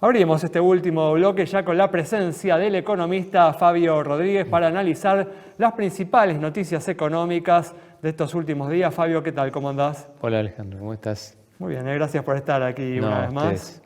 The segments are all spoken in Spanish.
Abrimos este último bloque ya con la presencia del economista Fabio Rodríguez para analizar las principales noticias económicas de estos últimos días. Fabio, ¿qué tal? ¿Cómo andás? Hola Alejandro, ¿cómo estás? Muy bien, gracias por estar aquí una vez más.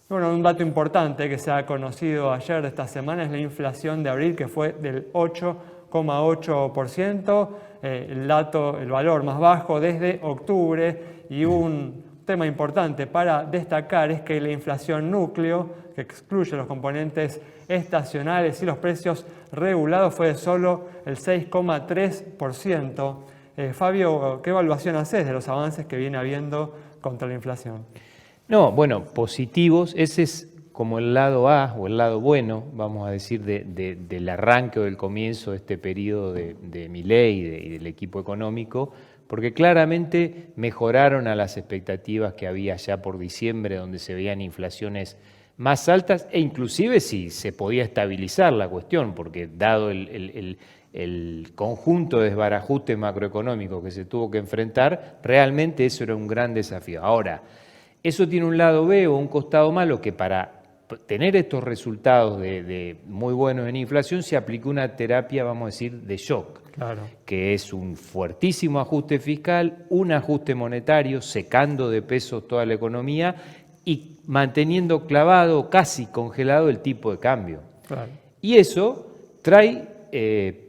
Bueno, un dato importante que se ha conocido ayer de esta semana es la inflación de abril, que fue del 8,8%, el valor más bajo desde octubre, y un tema importante para destacar es que la inflación núcleo, que excluye los componentes estacionales y los precios regulados, fue de solo el 6,3%. Fabio, ¿qué evaluación haces de los avances que viene habiendo contra la inflación? No, bueno, positivos, ese es como el lado A o el lado bueno, vamos a decir, del arranque o del comienzo de este periodo de Milei y del equipo económico, porque claramente mejoraron a las expectativas que había ya por diciembre, donde se veían inflaciones más altas e inclusive si se podía estabilizar la cuestión, porque dado el conjunto de desbarajuste macroeconómico que se tuvo que enfrentar, realmente eso era un gran desafío. Ahora, eso tiene un lado B o un costado malo, que para tener estos resultados muy buenos en inflación se aplicó una terapia, vamos a decir, de shock. Claro. Que es un fuertísimo ajuste fiscal, un ajuste monetario, secando de pesos toda la economía y manteniendo clavado, casi congelado el tipo de cambio. Claro. Y eso trae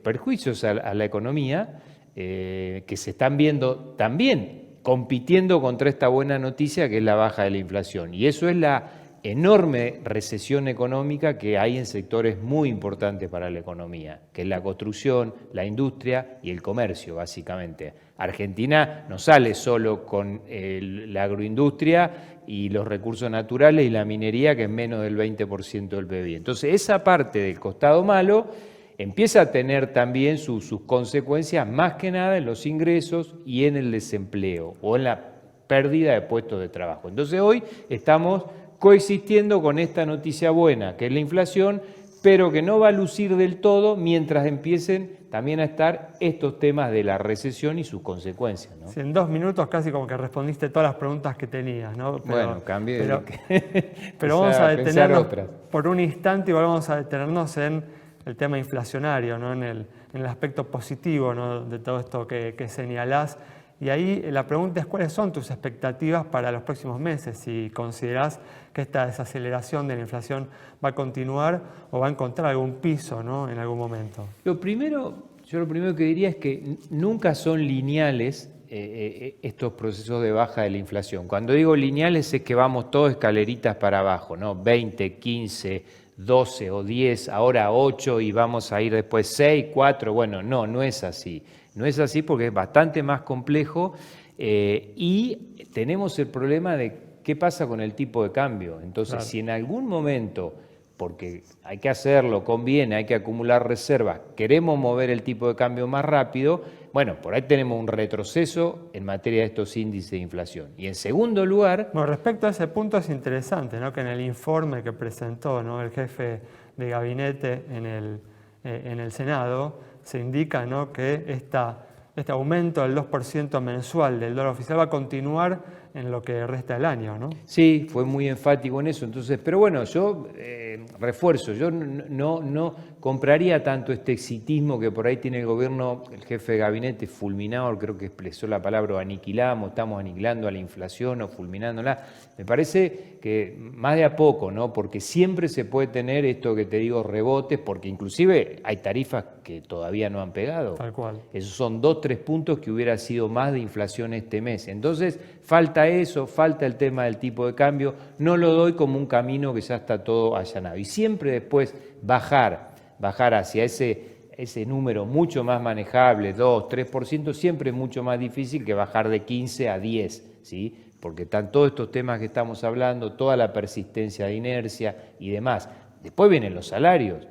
perjuicios a la economía que se están viendo también compitiendo contra esta buena noticia que es la baja de la inflación. Y eso es la enorme recesión económica que hay en sectores muy importantes para la economía, que es la construcción, la industria y el comercio, básicamente. Argentina no sale solo con la agroindustria y los recursos naturales y la minería, que es menos del 20% del PIB. Entonces, esa parte del costado malo empieza a tener también sus consecuencias, más que nada en los ingresos y en el desempleo o en la pérdida de puestos de trabajo. Entonces, hoy estamos coexistiendo con esta noticia buena, que es la inflación, pero que no va a lucir del todo mientras empiecen también a estar estos temas de la recesión y sus consecuencias, ¿no? Sí, en 2 minutos casi como que respondiste todas las preguntas que tenías, ¿no? Bueno, cambié pero vamos a detenernos por un instante y vamos a detenernos en el tema inflacionario, ¿no? en el aspecto positivo, ¿no? de todo esto que señalás. Y ahí la pregunta es, ¿cuáles son tus expectativas para los próximos meses? Si considerás que esta desaceleración de la inflación va a continuar o va a encontrar algún piso, ¿no? en algún momento. Yo lo primero que diría es que nunca son lineales estos procesos de baja de la inflación. Cuando digo lineales es que vamos todos escaleritas para abajo, ¿no? 20, 15, 12 o 10, ahora 8 y vamos a ir después 6, 4. Bueno, no es así. No es así porque es bastante más complejo y tenemos el problema de qué pasa con el tipo de cambio. Entonces, claro, si en algún momento, porque hay que hacerlo, conviene, hay que acumular reservas, queremos mover el tipo de cambio más rápido, bueno, por ahí tenemos un retroceso en materia de estos índices de inflación. Y en segundo lugar... Bueno, respecto a ese punto es interesante, ¿no? que en el informe que presentó, ¿no? el jefe de gabinete en el Senado, se indica, ¿no? que este aumento del 2% mensual del dólar oficial va a continuar en lo que resta del año, ¿no? Sí, fue muy enfático en eso. Entonces, pero bueno, yo refuerzo, yo no compraría tanto este exitismo que por ahí tiene el gobierno, el jefe de gabinete fulminador, creo que expresó la palabra aniquilamos, estamos aniquilando a la inflación o fulminándola. Me parece que más de a poco, ¿no? Porque siempre se puede tener esto que te digo, rebotes, porque inclusive hay tarifas que todavía no han pegado. Tal cual. Esos son 2-3 puntos que hubiera sido más de inflación este mes. Entonces, falta eso, falta el tema del tipo de cambio. No lo doy como un camino que ya está todo allanado. Y siempre después bajar hacia ese número mucho más manejable, 2-3%, siempre es mucho más difícil que bajar de 15 a 10, ¿sí? Porque están todos estos temas que estamos hablando, toda la persistencia de inercia y demás. Después vienen los salarios,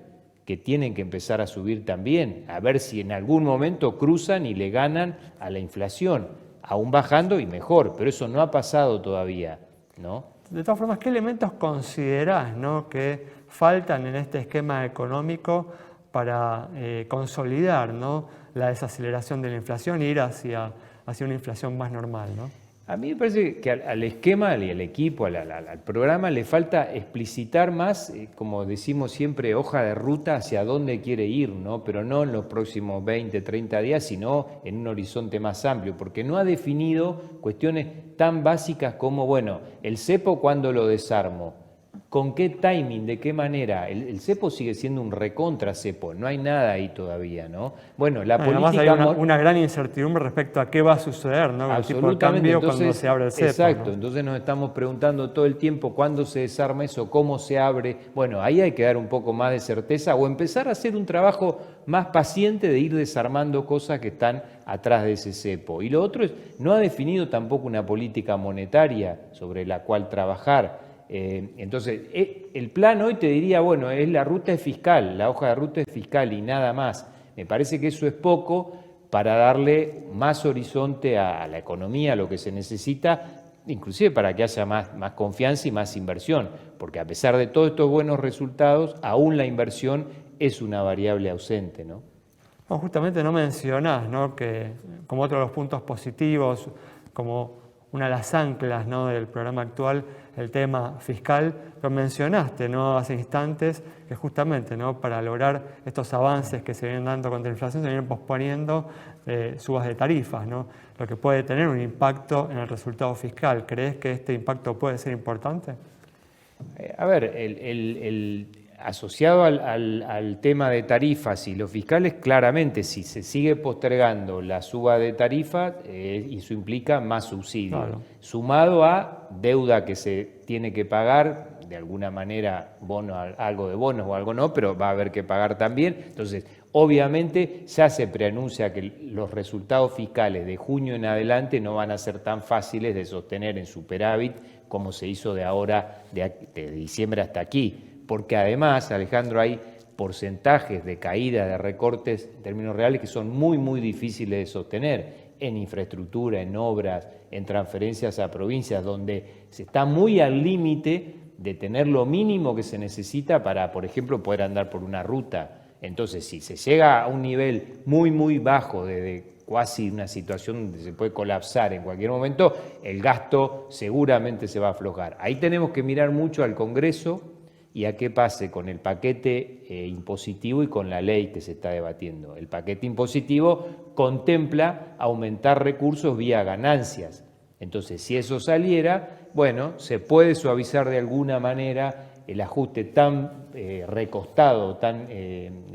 que tienen que empezar a subir también, a ver si en algún momento cruzan y le ganan a la inflación, aún bajando y mejor, pero eso no ha pasado todavía, ¿no? De todas formas, ¿qué elementos considerás, ¿no? que faltan en este esquema económico para consolidar, ¿no? la desaceleración de la inflación e ir hacia una inflación más normal, ¿no? A mí me parece que al esquema y al equipo, al programa, le falta explicitar más, como decimos siempre, hoja de ruta hacia dónde quiere ir, ¿no? Pero no en los próximos 20, 30 días, sino en un horizonte más amplio, porque no ha definido cuestiones tan básicas como, bueno, el cepo, ¿cuándo lo desarmo? ¿Con qué timing? ¿De qué manera? El cepo sigue siendo un recontra cepo, no hay nada ahí todavía, ¿no? Bueno, la política... Además hay una gran incertidumbre respecto a qué va a suceder, ¿no? El tipo de cambio entonces, cuando se abre el cepo. Exacto, ¿no? Entonces nos estamos preguntando todo el tiempo cuándo se desarma eso, cómo se abre. Bueno, ahí hay que dar un poco más de certeza o empezar a hacer un trabajo más paciente de ir desarmando cosas que están atrás de ese cepo. Y lo otro es, no ha definido tampoco una política monetaria sobre la cual trabajar. Entonces, el plan hoy te diría, bueno, es la ruta fiscal, la hoja de ruta es fiscal y nada más. Me parece que eso es poco para darle más horizonte a la economía, a lo que se necesita, inclusive para que haya más confianza y más inversión, porque a pesar de todos estos buenos resultados, aún la inversión es una variable ausente, ¿no? No, justamente no mencionás, ¿no? Que como otro de los puntos positivos, como una de las anclas, ¿no? del programa actual, el tema fiscal, pero mencionaste, ¿no? hace instantes que justamente, ¿no? para lograr estos avances que se vienen dando contra la inflación se vienen posponiendo subas de tarifas, ¿no? lo que puede tener un impacto en el resultado fiscal. ¿Crees que este impacto puede ser importante? A ver, asociado al tema de tarifas y los fiscales, claramente si se sigue postergando la suba de tarifa, eso implica más subsidio, claro. Sumado a deuda que se tiene que pagar, de alguna manera algo de bonos o algo no, pero va a haber que pagar también. Entonces, obviamente ya se preanuncia que los resultados fiscales de junio en adelante no van a ser tan fáciles de sostener en superávit como se hizo de ahora, de diciembre hasta aquí. Porque además, Alejandro, hay porcentajes de caída, de recortes en términos reales que son muy, muy difíciles de sostener en infraestructura, en obras, en transferencias a provincias, donde se está muy al límite de tener lo mínimo que se necesita para, por ejemplo, poder andar por una ruta. Entonces, si se llega a un nivel muy, muy bajo de casi una situación donde se puede colapsar en cualquier momento, el gasto seguramente se va a aflojar. Ahí tenemos que mirar mucho al Congreso y a qué pase con el paquete impositivo y con la ley que se está debatiendo. El paquete impositivo contempla aumentar recursos vía ganancias. Entonces, si eso saliera, bueno, se puede suavizar de alguna manera el ajuste tan recostado, tan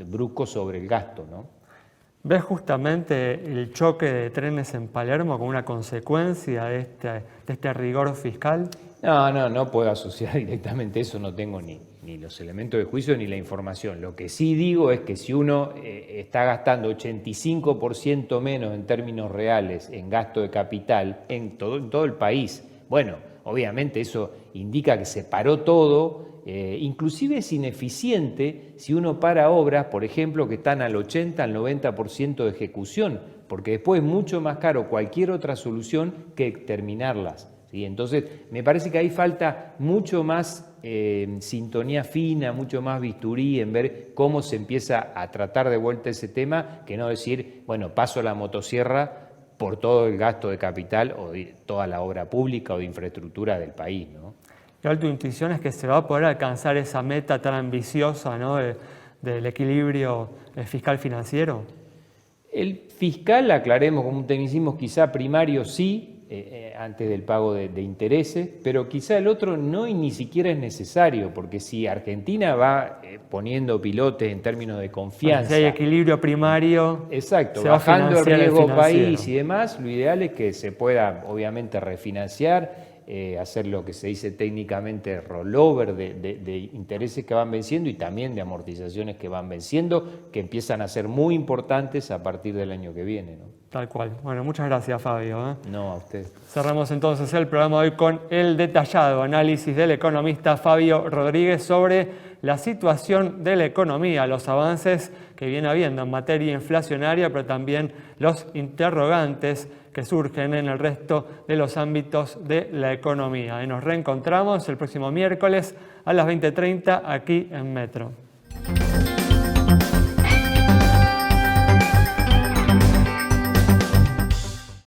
brusco sobre el gasto, ¿no? ¿Ves justamente el choque de trenes en Palermo como una consecuencia de este rigor fiscal? No puedo asociar directamente eso, no tengo ni los elementos de juicio ni la información. Lo que sí digo es que si uno está gastando 85% menos en términos reales en gasto de capital en todo el país, bueno, obviamente eso indica que se paró todo, inclusive es ineficiente si uno para obras, por ejemplo, que están al 80, al 90% de ejecución, porque después es mucho más caro cualquier otra solución que terminarlas. ¿Sí? Entonces, me parece que ahí falta mucho más sintonía fina, mucho más bisturí en ver cómo se empieza a tratar de vuelta ese tema, que no decir, bueno, paso la motosierra por todo el gasto de capital o de toda la obra pública o de infraestructura del país, ¿no? Y tu intuición es que se va a poder alcanzar esa meta tan ambiciosa, ¿no? del equilibrio fiscal financiero. El fiscal, aclaremos como un tecnicismo quizá primario sí, antes del pago de intereses, pero quizá el otro no y ni siquiera es necesario, porque si Argentina va poniendo pilotes en términos de confianza... Si hay equilibrio primario... Exacto, bajando el riesgo país y demás, lo ideal es que se pueda obviamente refinanciar, hacer lo que se dice técnicamente rollover de intereses que van venciendo y también de amortizaciones que van venciendo, que empiezan a ser muy importantes a partir del año que viene, ¿no? Tal cual. Bueno, muchas gracias, Fabio. No, a usted. Cerramos entonces el programa de hoy con el detallado análisis del economista Fabio Rodríguez sobre la situación de la economía, los avances que viene habiendo en materia inflacionaria, pero también los interrogantes que surgen en el resto de los ámbitos de la economía. Y nos reencontramos el próximo miércoles a las 20:30 aquí en Metro.